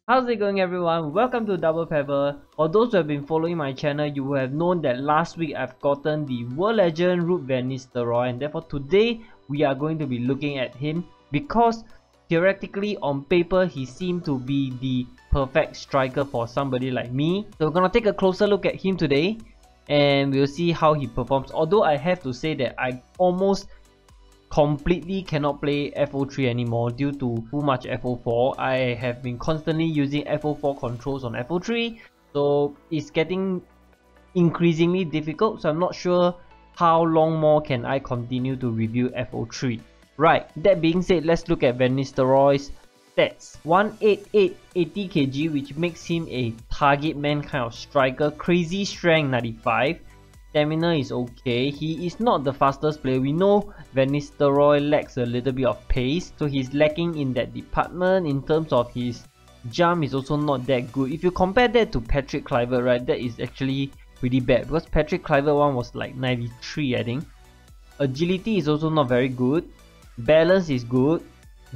How's it going, everyone? Welcome to DoublePebble. For those who have been following my channel, you will have known that last week I've gotten the world legend Ruud Van Nistelrooy, and therefore today we are going to be looking at him because theoretically on paper he seemed to be the perfect striker for somebody like me. So we're gonna take a closer look at him today and we'll see how he performs. Although I have to say that I almost completely cannot play FO3 anymore due to too much FO4. I have been constantly using FO4 controls on FO3, so it's getting increasingly difficult. So I'm not sure how long more can I continue to review FO3. Right, that being said, let's look at Van Nistelrooy's stats. 188, 80 kg, which makes him a target man kind of striker. Crazy strength 95. Stamina is okay. He is not the fastest player. We know Van Nistelrooy lacks a little bit of pace, so he's lacking in that department. In terms of his jump is also not that good. If you compare that to Patrick Kluivert, right, that is actually pretty bad because Patrick Kluivert one was like 93, I think. Agility is also not very good. Balance is good.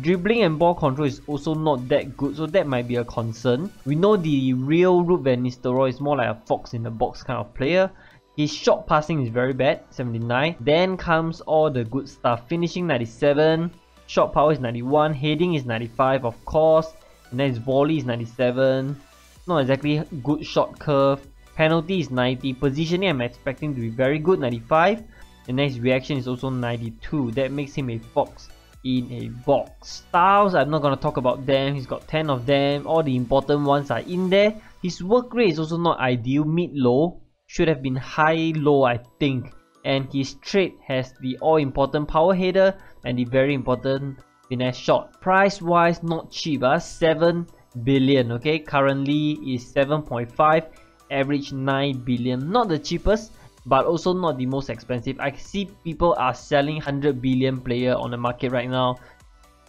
Dribbling and ball control is also not that good, so that might be a concern. We know the real Ruud Van Nistelrooy is more like a fox in the box kind of player. His short passing is very bad, 79. Then comes all the good stuff. Finishing 97, shot power is 91, heading is 95 of course, and then his volley is 97. Not exactly good shot curve. Penalty is 90. Positioning I'm expecting to be very good, 95. And then his reaction is also 92. That makes him a fox in a box. Styles, I'm not gonna talk about them. He's got 10 of them. All the important ones are in there. His work rate is also not ideal, mid-low. Should have been high-low, I think. And his trait has the all-important power header and the very important finesse shot. Price-wise, not cheap. 7 billion, okay? Currently is 7.5, average 9 billion. Not the cheapest, but also not the most expensive. I see people are selling 100 billion player on the market right now.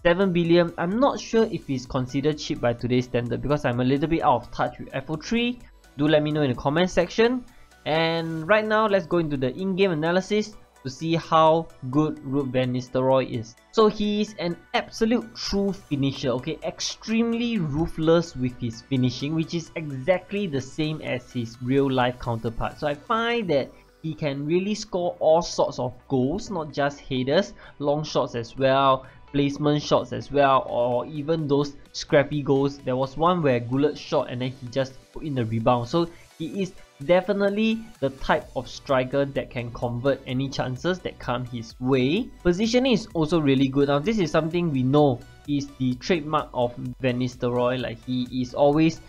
7 billion, I'm not sure if it's considered cheap by today's standard because I'm a little bit out of touch with FO3. Do let me know in the comment section. And right now, let's go into the in-game analysis to see how good Ruud Van Nistelrooy is. So he is an absolute true finisher, okay? Extremely ruthless with his finishing, which is exactly the same as his real-life counterpart. So I find that he can really score all sorts of goals, not just headers, long shots as well, placement shots as well, or even those scrappy goals. There was one where Gullit shot and then he just put in the rebound. So he is definitely the type of striker that can convert any chances that come his way. Positioning is also really good. Now this is something we know is the trademark of Van Nistelrooy. Like, he is always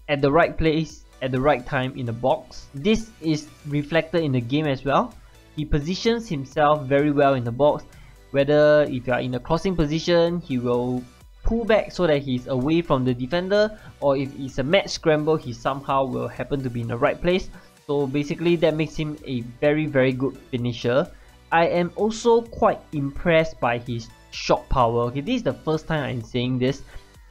at the right place at the right time in the box. This is reflected in the game as well. He positions himself very well in the box. Whether if you are in a crossing position, he will pull back so that he's away from the defender, or if it's a match scramble, he somehow will happen to be in the right place. So basically that makes him a very good finisher. I am also quite impressed by his shot power. Okay, this is the first time I'm saying this,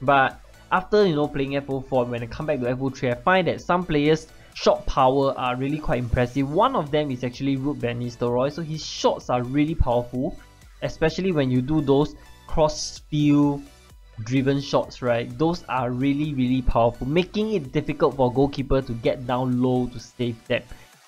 but after playing FO4, when I come back to FO3, I find that some players' shot power are really quite impressive. One of them is actually Ruud Van Nistelrooy. So his shots are really powerful, especially when you do those cross-field driven shots, right? Those are really powerful, making it difficult for a goalkeeper to get down low to save them.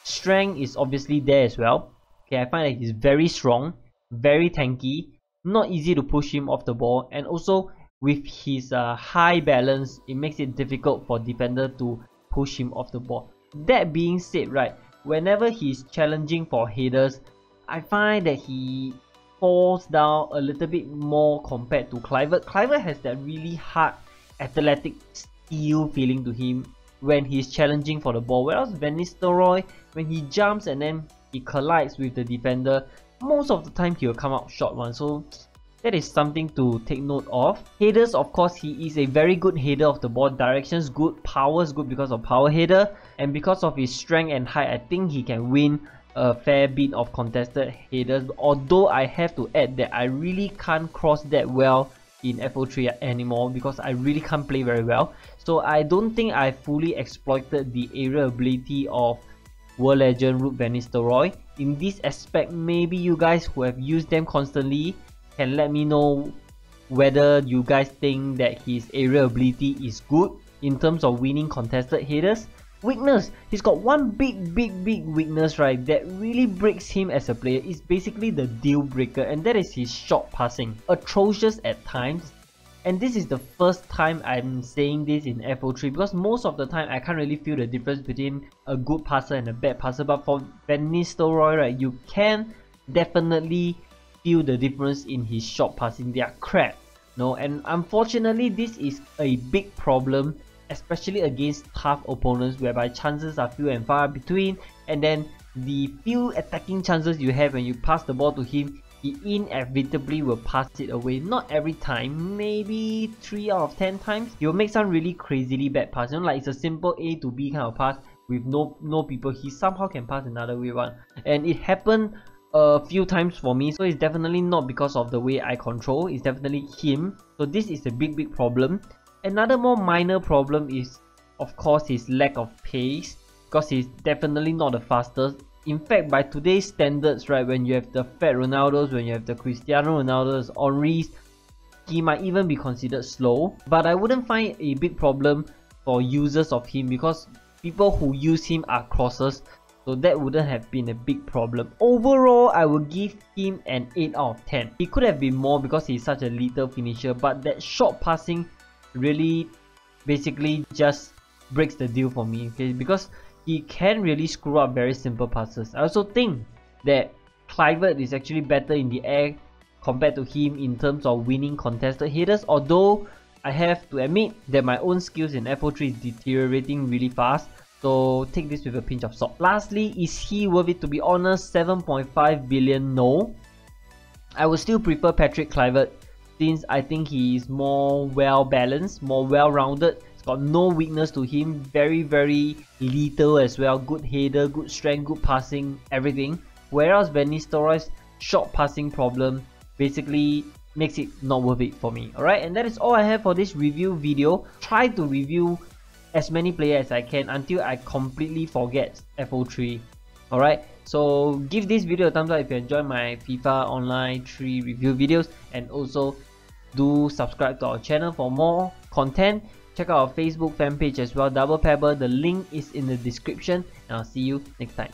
Strength is obviously there as well. Okay, I find that he's very strong, very tanky, not easy to push him off the ball, and also with his high balance, it makes it difficult for defender to push him off the ball. That being said, right, whenever he's challenging for headers, I find that he falls down a little bit more compared to Kluivert. Kluivert has that really hard athletic steel feeling to him when he's challenging for the ball, whereas Van Nistelrooy, when he jumps and then he collides with the defender, most of the time he will come out short one. So that is something to take note of. Headers, of course, he is a very good header of the ball. Directions good, power is good because of power header, and because of his strength and height, I think he can win a fair bit of contested headers. Although I have to add that I really can't cross that well in FO3 anymore because I really can't play very well. So I don't think I fully exploited the aerial ability of world legend Ruud Van Nistelrooy. In this aspect, maybe you guys who have used them constantly can let me know whether you guys think that his aerial ability is good in terms of winning contested headers. Weakness, he's got one big weakness, right, that really breaks him as a player. It's basically the deal breaker, and that is his short passing. Atrocious at times. And this is the first time I'm saying this in FO3, because most of the time I can't really feel the difference between a good passer and a bad passer. But for Van Nistelrooy, right, you can definitely feel the difference in his short passing. They are crap. No, and unfortunately this is a big problem, especially against tough opponents, whereby chances are few and far between, and then the few attacking chances you have when you pass the ball to him, he inevitably will pass it away. Not every time, maybe 3 out of 10 times. He will make some really crazily bad pass, you know, like it's a simple A to B kind of pass with no people. He somehow can pass another way one, and it happened a few times for me. So it's definitely not because of the way I control, it's definitely him. So this is a big problem. Another more minor problem is, of course, his lack of pace, because he's definitely not the fastest. In fact, by today's standards, right, when you have the fat Ronaldos, when you have the Cristiano Ronaldos, Henrys, he might even be considered slow. But I wouldn't find a big problem for users of him, because people who use him are crossers, so that wouldn't have been a big problem. Overall, I would give him an 8 out of 10. He could have been more because he's such a lethal finisher, but that short passing really basically just breaks the deal for me, okay, because he can really screw up very simple passes. I also think that Kluivert is actually better in the air compared to him in terms of winning contested headers, although I have to admit that my own skills in FO3 is deteriorating really fast, so take this with a pinch of salt. Lastly, is he worth it? To be honest, 7.5 billion, no. I would still prefer Patrick Kluivert, since I think he is more well balanced, more well rounded. He's got no weakness to him, very lethal as well, good header, good strength, good passing, everything. Whereas Van Nistelrooy's short passing problem basically makes it not worth it for me. Alright, and that is all I have for this review video. Try to review as many players as I can until I completely forget FO3. Alright, so give this video a thumbs up if you enjoy my FIFA Online 3 review videos, and also do subscribe to our channel for more content. Check out our Facebook fan page as well, DoublePebble. The link is in the description, and I'll see you next time.